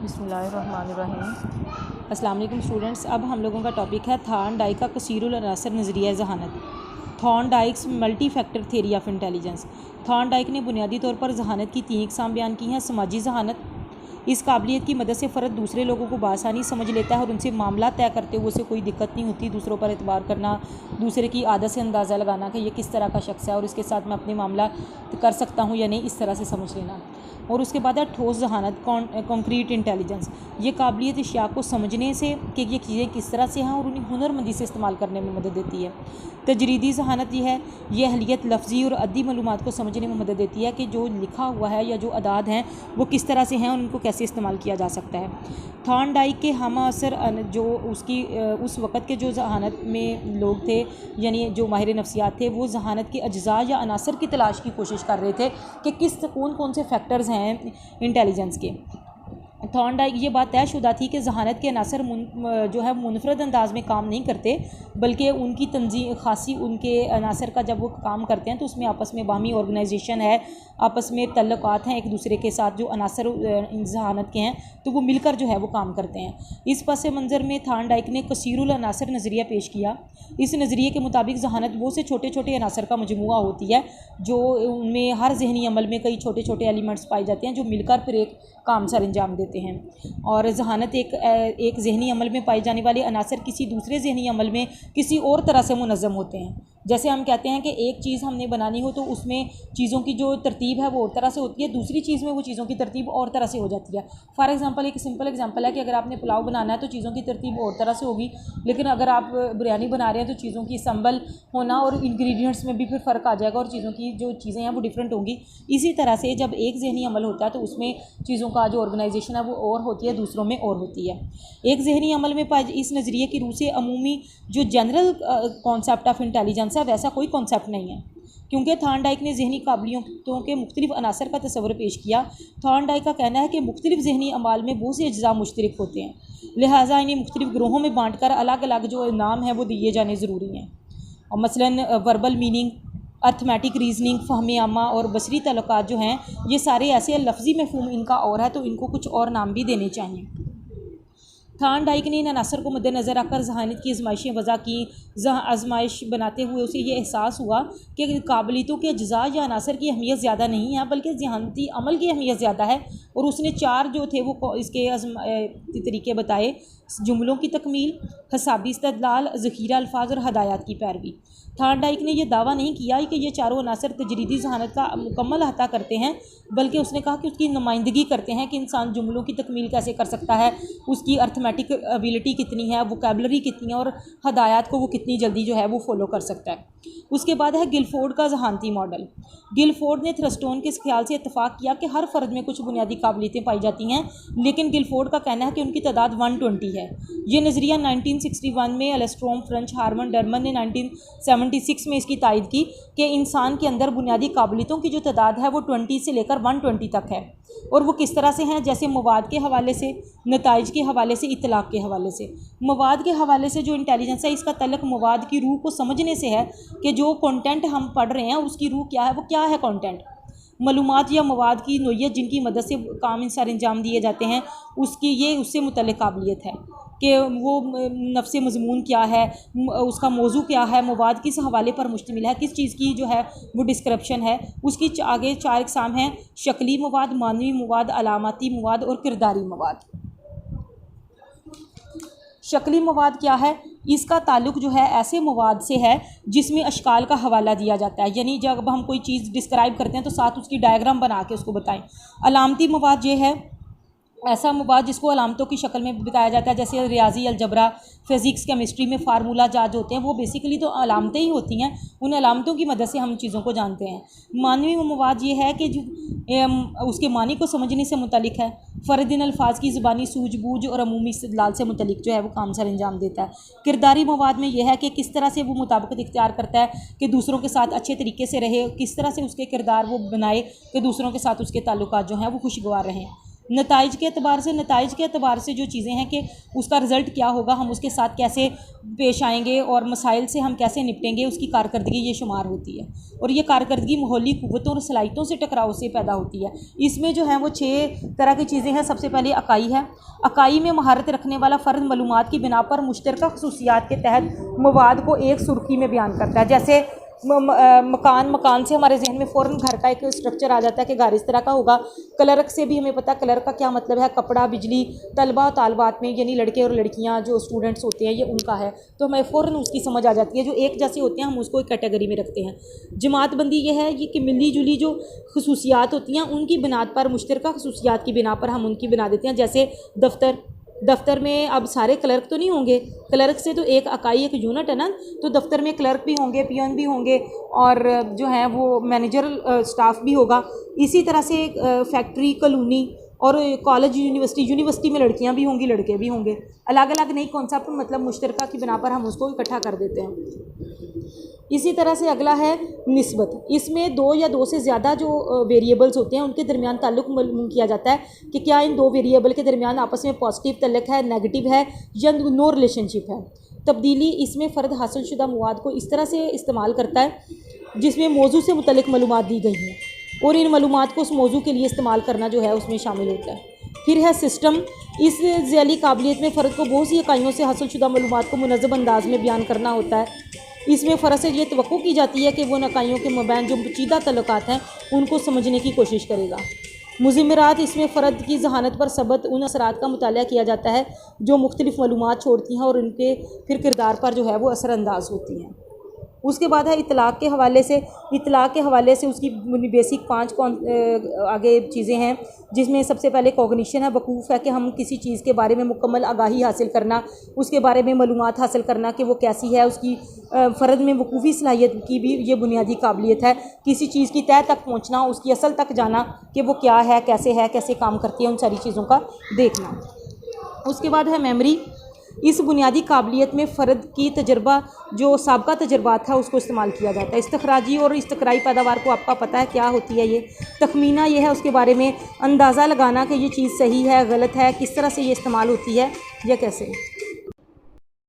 बिस्मिल्लाहिर्रहमानिर्रहीम। अस्सलाम वालेकुम स्टूडेंट्स। अब हम लोगों का टॉपिक है थॉर्नडाइक का कसीरुल अनासर नज़रिया जहानत। Thorndike's multi factor theory of intelligence. Thorndike ने बुनियादी तौर पर जहानत की 3 अक़साम बयान की हैं। समाजी जहानत, इस काबिलियत की मदद से फ़र्द दूसरे लोगों को बासानी समझ लेता है और उनसे मामला तय करते हुए उसे कोई दिक्कत नहीं होती। दूसरों पर एतबार करना, दूसरे की आदत से अंदाज़ा लगाना कि ये किस तरह का शख्स है और इसके साथ मैं अपने मामला कर सकता हूँ या नहीं, इस तरह से समझ लेना। और उसके बाद है ठोस जहानत, कॉन्क्रीट इंटेलिजेंस। ये काबिलियत अशिया को समझने से कि ये चीज़ें किस तरह से हैं और उन्हें हुनरमंदी से इस्तेमाल करने में मदद देती है। तजरीदी जहानत ये है, ये अहलियत लफ्ज़ी और अद्दी मालूमात को समझने में मदद देती है कि जो लिखा हुआ है या जो अदाद हैं वो किस तरह से हैं और उनको कैसे इस्तेमाल किया जा सकता है। थॉर्नडाइक के हम असर जो उसकी उस वक़्त के जो जहानत में लोग थे, यानी जो माहिर नफ्सियात थे, वो जहानत के अज्जा या अनासर की तलाश की कोशिश कर रहे थे कि कौन कौन से फैक्टर्स हैं इंटेलिजेंस के। थॉर्नडाइक ये बात तयशुदा थी कि जहानत के अनासर जो है मुनफरद अंदाज में काम नहीं करते, बल्कि उनकी तंजीम खासी उनके अनासर का जब वो काम करते हैं तो उसमें आपस में बामी ऑर्गेनाइजेशन है, आपस में तल्लुकात हैं एक दूसरे के साथ। जो अनासर जहानत के हैं तो वो मिलकर जो है वो काम करते हैं। इस पस मंज़र में थॉर्नडाइक ने कसीरुल अनासर नज़रिया पेश किया। इस नज़रिए के मुताबिक जहानत वो से छोटे छोटे अनासर का मजमुआ होती है जो उनमें हर जहनी अमल में कई छोटे छोटे एलिमेंट्स पाए जाते हैं जो मिलकर फिर एक काम सर अंजाम देते हैं। और जहानत एक जहनी अमल में पाए जाने वाले अनासर किसी दूसरे जहनी अमल में किसी और तरह से मुनज़्ज़म होते हैं। जैसे हम कहते हैं कि एक चीज़ हमने बनानी हो तो उसमें चीज़ों की जो तरतीब है वो और तरह से होती है, दूसरी चीज़ में वो चीज़ों की तरतीब और तरह से हो जाती है। फॉर एग्जांपल, एक सिंपल एग्जांपल है कि अगर आपने पुलाव बनाना है तो चीज़ों की तरतीब और तरह से होगी, लेकिन अगर आप बिरयानी बना रहे हैं तो चीज़ों की संबल होना और इंग्रेडिएंट्स में भी फिर फ़र्क आ जाएगा और चीज़ों की जो चीज़ें हैं वो डिफरेंट होंगी। इसी तरह से जब एक जहनी अमल होता है तो उसमें चीज़ों का जो ऑर्गेनाइजेशन है वो और होती है, दूसरों में और होती है। एक जहनी अमल में इस नज़रिए की रूह से अमूमी जो जनरल कॉन्सेप्ट ऑफ इंटेलिजेंस है वैसा कोई कॉन्सेप्ट नहीं है, क्योंकि थॉर्नडाइक ने जहनी काबिलियतों के मुख्तलिफ अनासर का तस्वर पेश किया। थॉर्नडाइक का कहना है कि मुख्तलिफ जहनी अमाल में बहुत से अज्जा मुश्तरक होते हैं, लिहाजा इन्हें मुख्तलिफ ग्रोहों में बाँट कर अलग अलग जो नाम है वो दिए जाने ज़रूरी हैं। और मसलन वर्बल मीनिंग, अर्थमेटिक रीजनिंग, फ़हम आमा और बसरी तल्लुकात जो हैं ये सारे ऐसे लफ्ज़ी मफ़हूम इनका और है तो इनको कुछ और नाम भी देने चाहिए। थॉर्नडाइक ने इन अनासर को मद्देनज़र रखकर जहानत की आजमाइशें वज़ा की। आजमाइश बनाते हुए उसे ये एहसास हुआ कि काबिलियतों के अज्जा या अनासर की अहमियत ज़्यादा नहीं है बल्कि जहानती अमल की अहमियत ज़्यादा है। और उसने 4 जो थे वो इसके तरीके बताए: जुमलों की तकमील, हिसाबी इस्तदलाल, ज़ख़ीरा अल्फाज और हदायत की पैरवी। थॉर्नडाइक ने यह दावा नहीं किया कि ये चारों अनासर तजरीदी जहानत का मुकम्मल अहाता करते हैं, बल्कि उसने कहा कि उसकी नुमाइंदगी करते हैं कि इंसान जुमलों की तकमील कैसे कर सकता है, उसकी अर्थमेटिक एबिलिटी कितनी है, वोकैबुलरी कितनी है और हदायत को वो कितनी जल्दी जो है वो फॉलो कर सकता है। उसके बाद है गिलफोर्ड का जहानती मॉडल। गिलफोर्ड ने थ्रस्टोन के ख्याल से इत्तफाक किया कि हर फ़र्द में कुछ बुनियादी काबिलियतें पाई जाती हैं, लेकिन गिलफोर्ड का कहना है कि उनकी तादाद 120 है। ये नज़रिया 1961 में एलेस्ट्रोम, फ्रेंच, हार्मन डर्मन ने 1976 में इसकी तायद की कि इंसान के अंदर बुनियादी काबिलियतों की जो तादाद है वो 20 से लेकर 120 तक है। और वो किस तरह से हैं, जैसे मवाद के हवाले से, नताइज के हवाले से, इतलाक़ के हवाले से। मवाद के हवाले से जो इंटेलिजेंस है इसका तल्लुक़ मवाद की रूह को समझने से है कि जो कंटेंट हम पढ़ रहे हैं उसकी रूह क्या है, वो क्या है कंटेंट। मालूमात या मवाद की नोयत जिनकी मदद से काम सर अंजाम दिए जाते हैं उसकी ये उससे मुतल्लिक़ काबिलियत है कि वो नफ्स मज़मून क्या है, उसका मौजू क्या है, मवाद किस हवाले पर मुश्तमिल है, किस चीज़ की जो है वो डिस्क्रिप्शन है। उसकी आगे 4 अक़साम हैं: शक्ली मवाद, मानवी मवाद, अलामती मवाद और किरदारी मवाद। शक्ली मवाद क्या है? इसका ताल्लुक़ जो है ऐसे मवाद से है जिसमें अशकाल का हवाला दिया जाता है, यानी जब हम कोई चीज़ डिस्क्राइब करते हैं तो साथ उसकी डायग्राम बना के उसको बताएं। अलामती मवाद ये है ऐसा मवाद जिसको अलामतों की शक्ल में बताया जाता है, जैसे रियाजी, अलजबरा, फ़िज़िक्स, केमिस्ट्री में फार्मूला जाज होते हैं, वो बेसिकली तो अलामतें ही होती हैं। उन अलामतों की मदद से हम चीज़ों को जानते हैं। मानवी मवाद ये है कि जो उसके मानी को समझने से मुतल्लिक़ है, फ़र्दिन अल्फाज की ज़बानी सूझबूझ और अमूमी इस्तिदलाल से मुतल्लिक़ जो है वो काम सर अंजाम देता है। किरदारी मवाद में यह है कि किस तरह से वो मुताबिकत इख्तियार करता है कि दूसरों के साथ अच्छे तरीके से रहे, किस तरह से उसके किरदार वो बनाए कि दूसरों के साथ उसके ताल्लुकात जो हैं वो खुशगवार रहें। नताइज के अतबार से जो चीज़ें हैं कि उसका रिज़ल्ट क्या होगा, हम उसके साथ कैसे पेश आएंगे और मसाइल से हम कैसे निपटेंगे, उसकी कारकर्दगी ये शुमार होती है। और ये कारकर्दगी माहौली क़ुव्वतों और सलाहियतों से टकराव से पैदा होती है। इसमें जो है वो 6 तरह की चीज़ें हैं। सबसे पहले अकाई है। अकाई में महारत रखने वाला फ़र्द मालूमात की बिना पर मुश्तरका ख़ुसूसियात के तहत मवाद को एक सुर्खी में बयान करता है। जैसे मकान से हमारे जहन में फ़ौरन घर का एक स्ट्रक्चर आ जाता है कि घर इस तरह का होगा। क्लर्क से भी हमें पता है कलर का क्या मतलब है, कपड़ा, बिजली, तलबा और तालबात में यानी लड़के और लड़कियां जो स्टूडेंट्स होते हैं ये उनका है, तो हमें फ़ौरन उसकी समझ आ जाती है। जो एक जैसे होते हैं हम उसको एक कैटेगरी में रखते हैं। जमातबंदी ये है ये कि मिली जुली जो खसूसियात होती हैं उनकी बिनाद पर, मुश्तरका खसूसियात की बिना पर हम उनकी बना देते हैं। जैसे दफ्तर में अब सारे क्लर्क तो नहीं होंगे, क्लर्क से तो एक इकाई एक यूनिट है ना, तो दफ्तर में क्लर्क भी होंगे, पियन भी होंगे और जो है वो मैनेजरल स्टाफ भी होगा। इसी तरह से फैक्ट्री, कॉलोनी और कॉलेज, यूनिवर्सिटी में लड़कियां भी होंगी, लड़के भी होंगे। अलग अलग नहीं कॉन्सेप्ट, मतलब मुश्तरका की बिना पर हम उसको इकट्ठा कर देते हैं। इसी तरह से अगला है निस्बत। इसमें 2 या 2 से ज़्यादा जो वेरिएबल्स होते हैं उनके दरमियान ताल्लुक़ मालूम किया जाता है कि क्या इन 2 वेरिएबल के दरमियान आपस में पॉजिटिव ताल्लुक़ है, नेगेटिव है या नो रिलेशनशिप है। तब्दीली इसमें फ़र्द हासिलशुदा मवाद को इस तरह से इस्तेमाल करता है जिसमें मौजू से मुतल्लिक़ मालूमात दी गई हैं और इन मालूमात को उस मौजू के लिए इस्तेमाल करना जो है उसमें शामिल होता है। फिर है सिस्टम। इस ज़ैली काबिलियत में फ़र्द को बहुत सी इकाइयों से हासिलशुदा मालूमात को मुनज़्ज़म अंदाज में बयान करना होता है। इसमें फ़र्द से ये तवक्को की जाती है कि वो इकाइयों के मबैन जो पेचीदा तल्लुकात हैं उनको समझने की कोशिश करेगा। मुज़म्मरात, इसमें फ़र्द की ज़हानत पर सबत उन असरात का मुताला किया जाता है जो मुख्तलिफ़ मालूमात छोड़ती हैं और उनके फिर किरदार पर जो है वो असरअंदाज होती हैं। उसके बाद है इतलाक़ के हवाले से उसकी बेसिक 5 आगे चीज़ें हैं, जिसमें सबसे पहले कॉग्निशन है। वकूफ़ है कि हम किसी चीज़ के बारे में मुकम्मल आगाही हासिल करना, उसके बारे में मालूमात हासिल करना कि वो कैसी है, उसकी फ़र्द में वकूफ़ी सलाहियत की भी ये बुनियादी काबिलियत है। किसी चीज़ की तह तक पहुँचना, उसकी असल तक जाना कि वो क्या है, कैसे काम करती है, उन सारी चीज़ों का देखना। उसके बाद है मेमोरी। इस बुनियादी काबिलियत में फ़र्द की तजर्बा जो साबका तजर्बात था उसको इस्तेमाल किया जाता है। इस्तखराजी और इस्तक़राई पैदावार को आपका पता है क्या होती है। ये तखमीना ये है उसके बारे में अंदाज़ा लगाना कि ये चीज़ सही है, गलत है, किस तरह से ये इस्तेमाल होती है या कैसे।